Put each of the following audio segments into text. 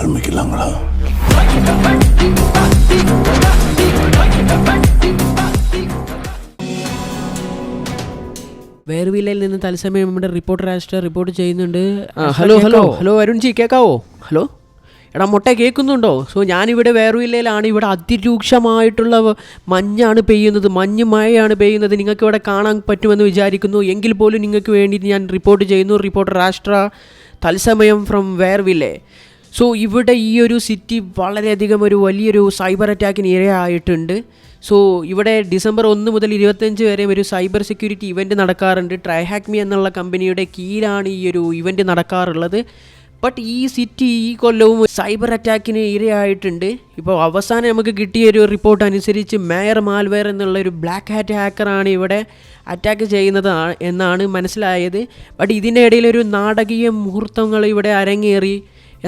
ஆரம்பிக்கலாங்களா? വേർവില്ലയിൽ നിന്ന് തത്സമയം നമ്മുടെ റിപ്പോർട്ടർ ആസ്റ്റർ റിപ്പോർട്ട് ചെയ്യുന്നുണ്ട്. ഹലോ അരുൺ ജി, കേൾക്കാവോ? ഹലോ എടാ മൊട്ട, കേൾക്കുന്നുണ്ടോ? സോ ഞാനിവിടെ വേർവില്ലയിലാണ്. ഇവിടെ അതിരൂക്ഷമായിട്ടുള്ള മഞ്ഞാണ് പെയ്യുന്നത്, മഴയാണ് പെയ്യുന്നത്. നിങ്ങൾക്ക് ഇവിടെ കാണാൻ പറ്റുമെന്ന് വിചാരിക്കുന്നു. എങ്കിൽ പോലും നിങ്ങൾക്ക് വേണ്ടി ഞാൻ റിപ്പോർട്ട് ചെയ്യുന്നു. റിപ്പോർട്ടർ ആസ്ട്ര തത്സമയം ഫ്രം വേർവില്ലേ. സോ ഇവിടെ ഈ ഒരു സിറ്റി വളരെയധികം ഒരു വലിയൊരു സൈബർ അറ്റാക്കിന് ഇരയായിട്ടുണ്ട്. സോ ഇവിടെ ഡിസംബർ 1 മുതൽ 25 വരെ ഒരു സൈബർ സെക്യൂരിറ്റി ഇവൻറ്റ് നടക്കാറുണ്ട്. ട്രൈഹാക്മി എന്നുള്ള കമ്പനിയുടെ കീഴിലാണ് ഈ ഒരു ഇവൻറ്റ് നടക്കാറുള്ളത്. ബട്ട് ഈ സിറ്റി ഈ കൊല്ലവും സൈബർ അറ്റാക്കിന് ഇരയായിട്ടുണ്ട്. ഇപ്പോൾ അവസാനം നമുക്ക് കിട്ടിയൊരു റിപ്പോർട്ട് അനുസരിച്ച് മേയർ മാൽവെയർ എന്നുള്ള ഒരു ബ്ലാക്ക് ഹാറ്റ് ഹാക്കറാണ് ഇവിടെ അറ്റാക്ക് ചെയ്യുന്നത് എന്നാണ് മനസ്സിലായത്. ബട്ട് ഇതിൻ്റെ ഇടയിലൊരു നാടകീയ മുഹൂർത്തങ്ങൾ ഇവിടെ അരങ്ങേറി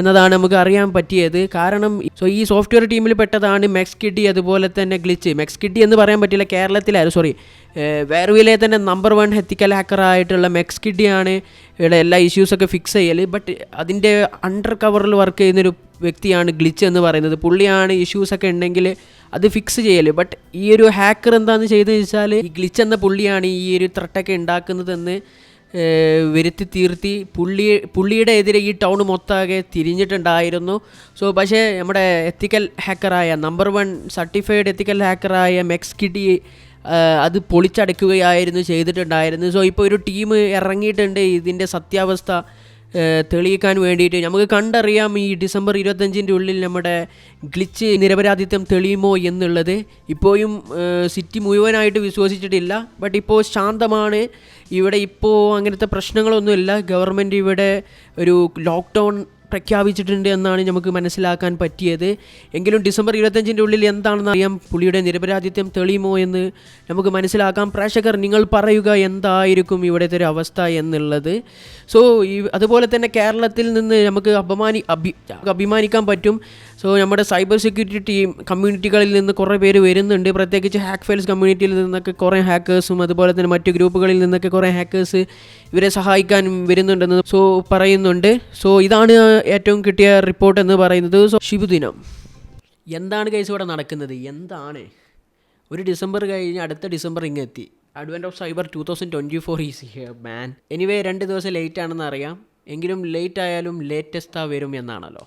എന്നതാണ് നമുക്ക് അറിയാൻ പറ്റിയത്. കാരണം ഈ സോഫ്റ്റ്വെയർ ടീമിൽ പെട്ടതാണ് മെക്സ് കിഡി, അതുപോലെ തന്നെ ഗ്ലിച്ച്. മെക്സ് കിഡി എന്ന് പറയാൻ പറ്റില്ല, വേർവിലെ തന്നെ നമ്പർ 1 എത്തിക്കൽ ഹാക്കറായിട്ടുള്ള മെക്സ് കിഡിയാണ് ഇവിടെ എല്ലാ ഇഷ്യൂസൊക്കെ ഫിക്സ് ചെയ്യൽ. ബട്ട് അതിൻ്റെ അണ്ടർ കവറിൽ വർക്ക് ചെയ്യുന്നൊരു വ്യക്തിയാണ് ഗ്ലിച്ച് എന്ന് പറയുന്നത്. പുള്ളിയാണ് ഇഷ്യൂസൊക്കെ ഉണ്ടെങ്കിൽ അത് ഫിക്സ് ചെയ്യൽ. ബട്ട് ഈ ഒരു ഹാക്കർ എന്താണെന്ന് ചെയ്തതെന്ന് വെച്ചാൽ ഈ ഗ്ലിച്ച് എന്ന പുള്ളിയാണ് ഈ ഒരു ത്രട്ടൊക്കെ ഉണ്ടാക്കുന്നതെന്ന് വരുത്തി തീർത്തി പുള്ളിയുടെ എതിരെ ഈ ടൗൺ മൊത്തമാകെ തിരിഞ്ഞിട്ടുണ്ടായിരുന്നു. സോ പക്ഷേ നമ്മുടെ എത്തിക്കൽ ഹാക്കറായ നമ്പർ 1 സർട്ടിഫൈഡ് എത്തിക്കൽ ഹാക്കറായ മെക്സ് കിഡി അത് പൊളിച്ചടക്കുകയായിരുന്നു ചെയ്തിട്ടുണ്ടായിരുന്നു. സോ ഇപ്പോൾ ഒരു ടീം ഇറങ്ങിയിട്ടുണ്ട് ഇതിൻ്റെ സത്യാവസ്ഥ തെളിയിക്കാൻ വേണ്ടിയിട്ട്. നമുക്ക് കണ്ടറിയാം ഈ ഡിസംബർ 25 ഉള്ളിൽ നമ്മുടെ ഗ്ലിച്ച് നിരപരാധിത്വം തെളിയുമോ എന്നുള്ളത്. ഇപ്പോഴും സിറ്റി മുഴുവനായിട്ട് വിശ്വസിച്ചിട്ടില്ല. ബട്ട് ഇപ്പോൾ ശാന്തമാണ് ഇവിടെ. ഇപ്പോൾ അങ്ങനത്തെ പ്രശ്നങ്ങളൊന്നുമില്ല. ഗവൺമെൻറ് ഇവിടെ ഒരു ലോക്ക്ഡൗൺ പ്രഖ്യാപിച്ചിട്ടുണ്ട് എന്നാണ് നമുക്ക് മനസ്സിലാക്കാൻ പറ്റിയത്. എങ്കിലും ഡിസംബർ 25 ഉള്ളിൽ എന്താണെന്ന് അറിയാം, പുള്ളിയുടെ നിരപരാധിത്വം തെളിയുമോ എന്ന് നമുക്ക് മനസ്സിലാക്കാം. പ്രേക്ഷകർ, നിങ്ങൾ പറയുക എന്തായിരിക്കും ഇവിടുത്തെ ഒരു അവസ്ഥ എന്നുള്ളത്. സോ അതുപോലെ തന്നെ കേരളത്തിൽ നിന്ന് നമുക്ക് അഭിമാനിക്കാൻ പറ്റും. സോ നമ്മുടെ സൈബർ സെക്യൂരിറ്റി ടീം കമ്മ്യൂണിറ്റികളിൽ നിന്ന് കുറേ പേര് വരുന്നുണ്ട്. പ്രത്യേകിച്ച് ഹാക്ക് ഫയൽസ് കമ്മ്യൂണിറ്റിയിൽ നിന്നൊക്കെ കുറേ ഹാക്കേഴ്സും അതുപോലെ തന്നെ മറ്റു ഗ്രൂപ്പുകളിൽ നിന്നൊക്കെ കുറേ ഹാക്കേഴ്സ് ഇവരെ സഹായിക്കാൻ വരുന്നുണ്ടെന്ന് പറയുന്നുണ്ട്. സോ ഇതാണ് ഏറ്റവും കിട്ടിയ റിപ്പോർട്ട് എന്ന് പറയുന്നത്. സോ ശുഭദിനം. എന്താണ് കേസ് ഇവിടെ നടക്കുന്നത്? എന്താണ് ഒരു ഡിസംബർ കഴിഞ്ഞ് അടുത്ത ഡിസംബർ ഇങ്ങെത്തി. Advent of cyber 2024 is here man. Anyway 2 ദിവസം ലേറ്റ് ആണെന്ന് അറിയാം. എങ്കിലും ലേറ്റ് ആയാലും ലേറ്റസ്റ്റാ വരും എന്നാണല്ലോ.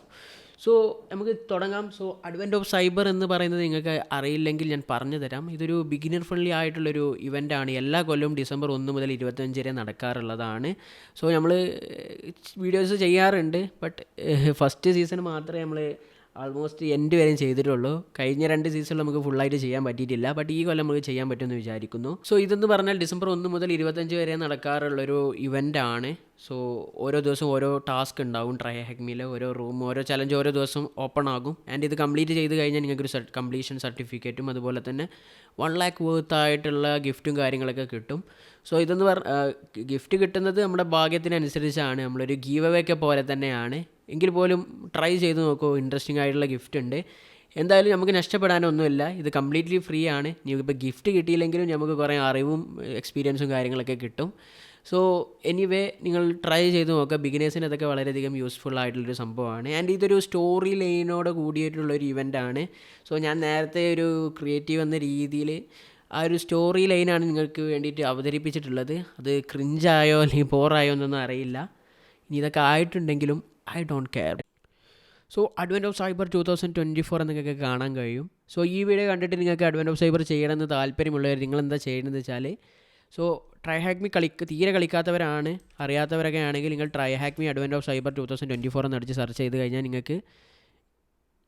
സോ നമുക്ക് തുടങ്ങാം. സോ അഡ്വെൻറ്റ് ഓഫ് സൈബർ എന്ന് പറയുന്നത് നിങ്ങൾക്ക് അറിയില്ലെങ്കിൽ ഞാൻ പറഞ്ഞു തരാം. ഇതൊരു ബിഗിനർ ഫ്രണ്ട്ലി ആയിട്ടുള്ളൊരു ഇവൻ്റാണ്. എല്ലാ കൊല്ലവും ഡിസംബർ 1 മുതൽ 25 വരെ നടക്കാറുള്ളതാണ്. സോ നമ്മൾ വീഡിയോസ് ചെയ്യാറുണ്ട്. ബട്ട് ഫസ്റ്റ് സീസൺ മാത്രമേ നമ്മൾ ആൾമോസ്റ്റ് എൻഡ് വരെയും ചെയ്തിട്ടുള്ളൂ. കഴിഞ്ഞ 2 സീസണിൽ നമുക്ക് ഫുള്ളായിട്ട് ചെയ്യാൻ പറ്റിയിട്ടില്ല. ബട്ട് ഈ കൊല്ലം നമുക്ക് ചെയ്യാൻ പറ്റുമെന്ന് വിചാരിക്കുന്നു. സോ ഇതെന്ന് പറഞ്ഞാൽ ഡിസംബർ 1 മുതൽ 25 വരെ നടക്കാറുള്ളൊരു ഇവൻ്റാണ്. സോ ഓരോ ദിവസം ഓരോ ടാസ്ക് ഉണ്ടാവും. ട്രൈഹാക്മിയിൽ ഓരോ റൂം, ഓരോ ചലഞ്ച് ഓരോ ദിവസം ഓപ്പൺ ആകും. ആൻഡ് ഇത് കംപ്ലീറ്റ് ചെയ്ത് കഴിഞ്ഞാൽ നിങ്ങൾക്കൊരു കംപ്ലീഷൻ സർട്ടിഫിക്കറ്റും അതുപോലെ തന്നെ 1 lakh വർത്ത് ആയിട്ടുള്ള ഗിഫ്റ്റും കാര്യങ്ങളൊക്കെ കിട്ടും. സോ ഇതെന്ന് ഗിഫ്റ്റ് കിട്ടുന്നത് നമ്മുടെ ഭാഗ്യത്തിനനുസരിച്ചാണ്. നമ്മളൊരു ഗീവ് അവേ ഒക്കെ പോലെ തന്നെയാണ്. എങ്കിൽ പോലും ട്രൈ ചെയ്ത് നോക്കൂ, ഇൻട്രസ്റ്റിംഗ് ആയിട്ടുള്ള ഗിഫ്റ്റ് ഉണ്ട്. എന്തായാലും നമുക്ക് നഷ്ടപ്പെടാനൊന്നുമില്ല. ഇത് കംപ്ലീറ്റ്ലി ഫ്രീ ആണ്. ഇപ്പോൾ ഗിഫ്റ്റ് കിട്ടിയില്ലെങ്കിലും നമുക്ക് കുറേ അറിവും എക്സ്പീരിയൻസും കാര്യങ്ങളൊക്കെ കിട്ടും. സോ എനിവേ നിങ്ങൾ ട്രൈ ചെയ്ത് നോക്കുക. ബിഗിനേഴ്സിന് അതൊക്കെ വളരെയധികം യൂസ്ഫുൾ ആയിട്ടുള്ളൊരു സംഭവമാണ്. ആൻഡ് ഇതൊരു സ്റ്റോറി ലൈനോട് കൂടിയിട്ടുള്ളൊരു ഇവൻ്റാണ്. സോ ഞാൻ നേരത്തെ ഒരു ക്രിയേറ്റീവ് എന്ന രീതിയിൽ ആ ഒരു സ്റ്റോറി ലൈനാണ് നിങ്ങൾക്ക് വേണ്ടിയിട്ട് അവതരിപ്പിച്ചിട്ടുള്ളത്. അത് ക്രിഞ്ചായോ അല്ലെങ്കിൽ ബോറായോ എന്നൊന്നും അറിയില്ല. ഇനി ഇതൊക്കെ ആയിട്ടുണ്ടെങ്കിലും I don't care. So advent of cyber 2024 എന്നൊക്കെ കാണാൻ കഴിയും. സോ ഈ വീഡിയോ കണ്ടിട്ട് നിങ്ങൾക്ക് അഡ്വെൻറ്റ് ഓഫ് സൈബർ ചെയ്യണമെന്ന് താല്പര്യമുള്ളവർ നിങ്ങളെന്താ ചെയ്യണമെന്ന് വെച്ചാൽ, സോ ട്രൈഹാക്മി തീരെ കളിക്കാത്തവരാണ്, അറിയാത്തവരൊക്കെ ആണെങ്കിൽ നിങ്ങൾ ട്രൈഹാക്മി അഡ്വെൻറ്റ് ഓഫ് സൈബർ 2024 എന്നടിച്ച് സെർച്ച് ചെയ്ത് കഴിഞ്ഞാൽ നിങ്ങൾക്ക്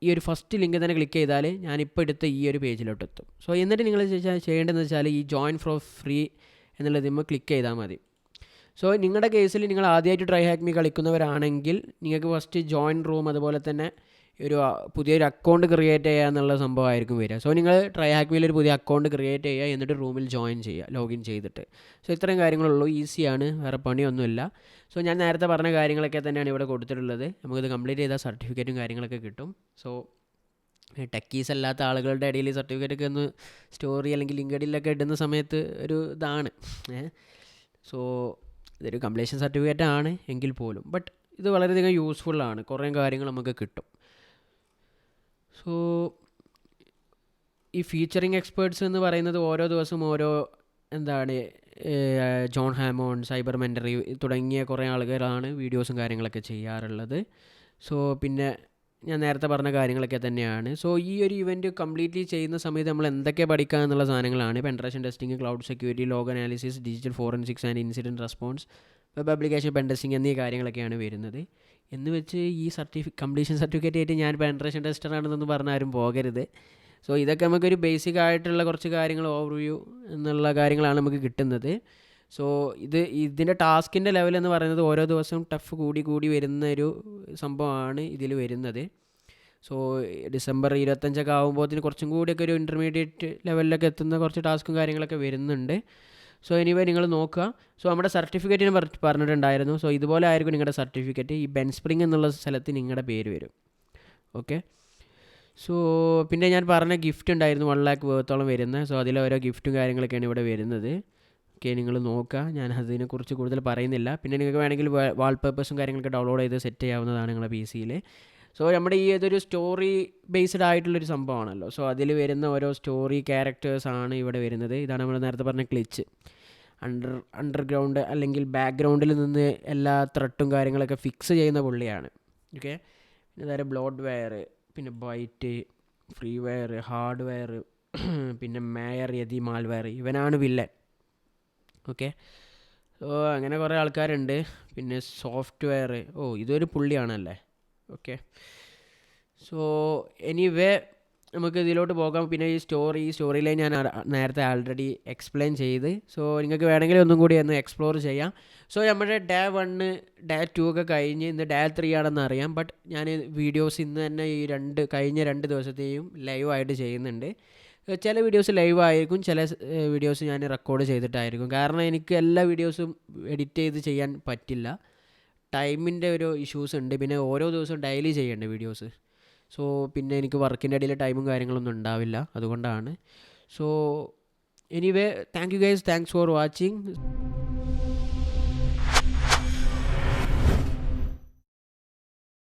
ഈ ഒരു ഫസ്റ്റ് ലിങ്ക് തന്നെ ക്ലിക്ക് ചെയ്താൽ ഞാനിപ്പോൾ എടുത്ത ഈ ഒരു പേജിലോട്ട് എത്തും. സോ എന്നിട്ട് നിങ്ങൾ ചെയ്യേണ്ടതെന്ന് വെച്ചാൽ ഈ ജോയിൻ ഫോർ ഫ്രീ എന്നുള്ളതിന്മേൽ ക്ലിക്ക് ചെയ്താൽ മതി. സോ നിങ്ങളുടെ കേസിൽ നിങ്ങൾ ആദ്യമായിട്ട് ട്രൈഹാക്മി കളിക്കുന്നവരാണെങ്കിൽ നിങ്ങൾക്ക് ഫസ്റ്റ് ജോയിൻ റൂം അതുപോലെ തന്നെ ഒരു പുതിയൊരു അക്കൗണ്ട് ക്രിയേറ്റ് ചെയ്യുക എന്നുള്ള സംഭവമായിരിക്കും വരിക. സോ നിങ്ങൾ ട്രൈഹാക്മിയിൽ ഒരു പുതിയ അക്കൗണ്ട് ക്രിയേറ്റ് ചെയ്യുക, എന്നിട്ട് റൂമിൽ ജോയിൻ ചെയ്യുക ലോഗിൻ ചെയ്തിട്ട്. സോ ഇത്രയും കാര്യങ്ങളുള്ളൂ, ഈസിയാണ്, വേറെ പണിയൊന്നുമില്ല. സോ ഞാൻ നേരത്തെ പറഞ്ഞ കാര്യങ്ങളൊക്കെ തന്നെയാണ് ഇവിടെ കൊടുത്തിട്ടുള്ളത്. നമുക്കിത് കംപ്ലീറ്റ് ചെയ്താൽ സർട്ടിഫിക്കറ്റും കാര്യങ്ങളൊക്കെ കിട്ടും. സോ ടെക്കീസ് അല്ലാത്ത ആളുകളുടെ ഇടയിൽ സർട്ടിഫിക്കറ്റൊക്കെ ഒന്ന് സ്റ്റോറി അല്ലെങ്കിൽ ലിങ്ക്ഡിനിലൊക്കെ ഇടുന്ന സമയത്ത് ഒരു ഇതാണ്. സോ ഇതൊരു കംപ്ലീഷൻ സർട്ടിഫിക്കറ്റ് ആണ് എങ്കിൽ പോലും ബട്ട് ഇത് വളരെയധികം യൂസ്ഫുള്ളാണ്. കുറേ കാര്യങ്ങൾ നമുക്ക് കിട്ടും. സോ ഈ ഫീച്ചറിങ് എക്സ്പേർട്സ് എന്ന് പറയുന്നത് ഓരോ ദിവസവും ഓരോ എന്താണ് ജോൺ ഹാമോൺ, സൈബർ മെൻ്ററി തുടങ്ങിയ കുറേ ആളുകളാണ് വീഡിയോസും കാര്യങ്ങളൊക്കെ ചെയ്യാറുള്ളത്. സോ പിന്നെ ഞാൻ നേരത്തെ പറഞ്ഞ കാര്യങ്ങളൊക്കെ തന്നെയാണ്. സോ ഈ ഒരു ഇവൻറ്റ് കംപ്ലീറ്റ്ലി ചെയ്യുന്ന സമയത്ത് നമ്മൾ എന്തൊക്കെ പഠിക്കുക എന്നുള്ള സാധനങ്ങളാണ് penetration testing, cloud security, log analysis, digital forensics and incident response, web application pen testing എന്നീ കാര്യങ്ങളൊക്കെയാണ് വരുന്നത്. എന്ന് വെച്ച് ഈ കംപ്ലീഷൻ സർട്ടിഫിക്കറ്റ് ആയിട്ട് ഞാൻ പെൻട്രേഷൻ ടെസ്റ്ററാണെന്നൊന്നും പറഞ്ഞാൽ ആരും പോകരുത്. സോ ഇതൊക്കെ നമുക്കൊരു ബേസിക് ആയിട്ടുള്ള കുറച്ച് കാര്യങ്ങൾ ഓവർവ്യൂ എന്നുള്ള കാര്യങ്ങളാണ് നമുക്ക് കിട്ടുന്നത്. സോ ഇതിൻ്റെ ടാസ്കിൻ്റെ ലെവൽ എന്ന് പറയുന്നത് ഓരോ ദിവസവും ടഫ് കൂടി വരുന്ന ഒരു സംഭവമാണ് ഇതിൽ വരുന്നത്. സോ ഡിസംബർ 25 ആകുമ്പോഴത്തേന് കുറച്ചും കൂടിയൊക്കെ ഒരു ഇൻ്റർമീഡിയറ്റ് ലെവലിലൊക്കെ എത്തുന്ന കുറച്ച് ടാസ്കും കാര്യങ്ങളൊക്കെ വരുന്നുണ്ട്. സോ എനിവേ നിങ്ങൾ നോക്കുക. സോ നമ്മുടെ സർട്ടിഫിക്കറ്റിന് പറഞ്ഞിട്ടുണ്ടായിരുന്നു. സോ ഇതുപോലെ ആയിരിക്കും നിങ്ങളുടെ സർട്ടിഫിക്കറ്റ്. ഈ ബെൻ സ്പ്രിങ് എന്നുള്ള സ്ഥലത്ത് നിങ്ങളുടെ പേര് വരും. ഓക്കെ. സോ പിന്നെ ഞാൻ പറഞ്ഞ ഗിഫ്റ്റ് ഉണ്ടായിരുന്നു 1 lakh വേർത്തോളം വരുന്നത്. സോ അതിലെ ഓരോ ഗിഫ്റ്റും കാര്യങ്ങളൊക്കെയാണ് ഇവിടെ വരുന്നത്. ഓക്കെ, നിങ്ങൾ നോക്കുക. ഞാൻ അതിനെക്കുറിച്ച് കൂടുതൽ പറയുന്നില്ല. പിന്നെ നിങ്ങൾക്ക് വേണമെങ്കിൽ വാൾപേപ്പേഴ്സും കാര്യങ്ങളൊക്കെ ഡൗൺലോഡ് ചെയ്ത് സെറ്റ് ചെയ്യാവുന്നതാണ് നിങ്ങളുടെ PC-യിൽ. സോ നമ്മുടെ ഈ ഇതൊരു സ്റ്റോറി ബേസ്ഡ് ആയിട്ടുള്ളൊരു സംഭവമാണല്ലോ. സോ അതിൽ വരുന്ന ഓരോ സ്റ്റോറി ക്യാരക്ടേഴ്സാണ് ഇവിടെ വരുന്നത്. ഇതാണ് നമ്മൾ നേരത്തെ പറഞ്ഞ ക്ലിച്ച്. അണ്ടർഗ്രൗണ്ട് അല്ലെങ്കിൽ ബാക്ക്ഗ്രൗണ്ടിൽ നിന്ന് എല്ലാ ത്രെട്ടും കാര്യങ്ങളൊക്കെ ഫിക്സ് ചെയ്യുന്ന പുള്ളിയാണ്. ഓക്കെ. പിന്നെ നേരെ ബ്ലോഡ് വെയർ, പിന്നെ byte, freeware, hardware, പിന്നെ മേയർ, യതി, മാൽവെയർ. ഇവനാണ് വില്ലൻ. ഓക്കെ. സോ അങ്ങനെ കുറേ ആൾക്കാരുണ്ട്. പിന്നെ സോഫ്റ്റ്വെയർ, ഇതൊരു പുള്ളിയാണല്ലേ. ഓക്കെ. സോ എനിവേ നമുക്ക് ഇതിലോട്ട് പോകാം. പിന്നെ ഈ സ്റ്റോറി ലൈൻ ഞാൻ നേരത്തെ ആൾറെഡി എക്സ്പ്ലെയിൻ ചെയ്ത്. സോ നിങ്ങൾക്ക് വേണമെങ്കിൽ ഒന്നും കൂടി ഒന്ന് എക്സ്പ്ലോർ ചെയ്യാം. സോ നമ്മുടെ ഡേ 1, ഡേ 2 ഒക്കെ കഴിഞ്ഞ് ഇന്ന് ഡേ 3 ആണെന്ന് അറിയാം. ബട്ട് ഞാൻ വീഡിയോസ് ഇന്ന് തന്നെ ഈ കഴിഞ്ഞ 2 ദിവസത്തെയും ലൈവായിട്ട് ചെയ്യുന്നുണ്ട്. ചില വീഡിയോസ് ലൈവ് ആയിരിക്കും, ചില വീഡിയോസ് ഞാൻ റെക്കോർഡ് ചെയ്തിട്ടായിരിക്കും. കാരണം എനിക്ക് എല്ലാ വീഡിയോസും എഡിറ്റ് ചെയ്ത് ചെയ്യാൻ പറ്റില്ല. ടൈമിൻ്റെ ഒരു ഇഷ്യൂസ് ഉണ്ട്. പിന്നെ ഓരോ ദിവസവും ഡെയിലി ചെയ്യേണ്ട വീഡിയോസ്. സോ പിന്നെ എനിക്ക് വർക്കിൻ്റെ ഇടയിൽ ടൈമും കാര്യങ്ങളൊന്നും ഉണ്ടാവില്ല. അതുകൊണ്ടാണ്. So anyway thank you guys, thanks for watching.